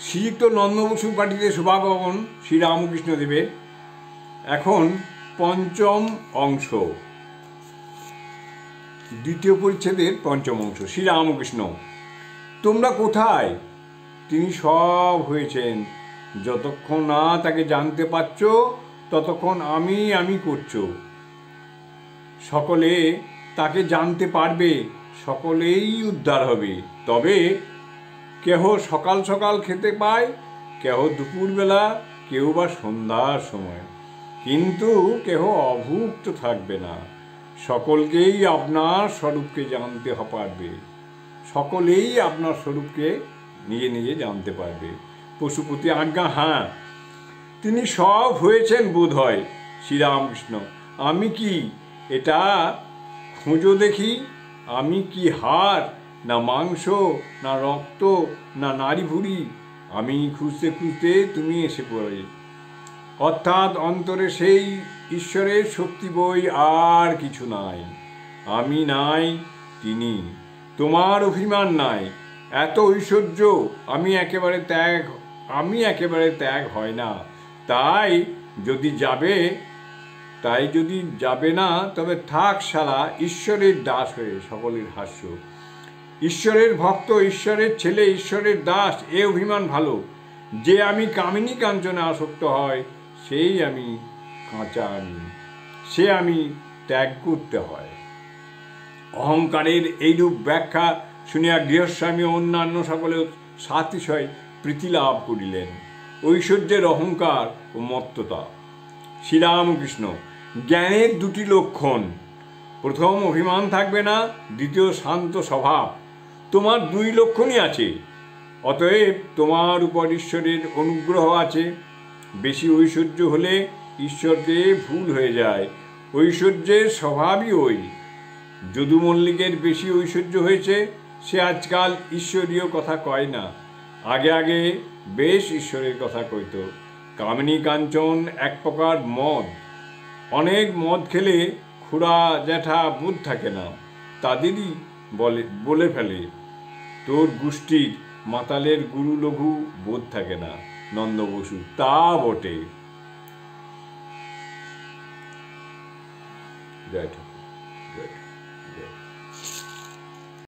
শ্রীযুক্ত নন্দবসুর পার্টিতে শুভাগমন শ্রীরামকৃষ্ণদেবের। এখন পঞ্চম অংশ, দ্বিতীয় পরিচ্ছেদের পঞ্চম অংশ। শ্রীরামকৃষ্ণ: তোমরা কোথায়? তিনি সব হয়েছেন। যতক্ষণ না তাকে জানতে পারছ ততক্ষণ আমি আমি করছ। সকলে তাকে জানতে পারবে, সকলেই উদ্ধার হবে। তবে কেহ সকাল সকাল খেতে পায়, কেহ দুপুরবেলা, কেউ বা সন্ধ্যার সময়, কিন্তু কেহ অভুক্ত থাকবে না। সকলকেই আপনার স্বরূপকে জানতে পারবে, সকলেই আপনার স্বরূপকে নিজে নিজে জানতে পারবে। পশুপতি: আজ্ঞা হ্যাঁ, তিনি সব হয়েছেন বোধ হয়। শ্রীরামকৃষ্ণ: আমি কি এটা খোঁজো দেখি, আমি কি হাড় না মাংস না রক্ত না নাড়ি ভুড়ি? আমি খুঁজতে খুঁজতে তুমি এসে পড়ে, অর্থাৎ অন্তরে সেই ঈশ্বরের শক্তি বই আর কিছু নাই। আমি নাই, তিনি। তোমার অভিমান নাই, এত ঐশ্বর্য আমি একেবারে ত্যাগ হয় না। তাই যদি যাবে না তবে থাক শালা ঈশ্বরের দাস হয়ে। সকলের হাস্য। ঈশ্বরের ভক্ত, ঈশ্বরের ছেলে, ঈশ্বরের দাস, এ অভিমান ভালো। যে আমি কামিনী কাঞ্চনে আসক্ত হয় সেই আমি কাঁচা, সে আমি ত্যাগ করতে হয়। অহংকারের এইরূপ ব্যাখ্যা শুনিয়া গৃহস্বামী ও অন্যান্য সকলে সাতিশয় প্রীতি লাভ করিলেন। ঐশ্বর্যের অহংকার ও মত্ততা। শ্রীরামকৃষ্ণ: জ্ঞানের দুটি লক্ষণ, প্রথম অভিমান থাকবে না, দ্বিতীয় শান্ত স্বভাব। তোমার দুই লক্ষণই আছে, অতএব তোমার উপর ঈশ্বরের অনুগ্রহ আছে। বেশি ঐশ্বর্য হলে ঈশ্বরকে ভুল হয়ে যায়। ঐশ্বর্যের স্বভাবই ওই। যদু মল্লিকের বেশি ঐশ্বর্য হয়েছে, সে আজকাল ঈশ্বরীয় কথা কয় না, আগে আগে বেশ ঈশ্বরের কথা কইত। কামিনী কাঞ্চন এক প্রকার মদ। অনেক মদ খেলে খুড়া জ্যাঠা বোধ থাকে না, তাদেরই বলে ফেলে, তোর গোষ্ঠীর মাতালের গুরু লঘু বোধ থাকে না। নন্দ বসু: তা বটে। জয় ঠাকুর।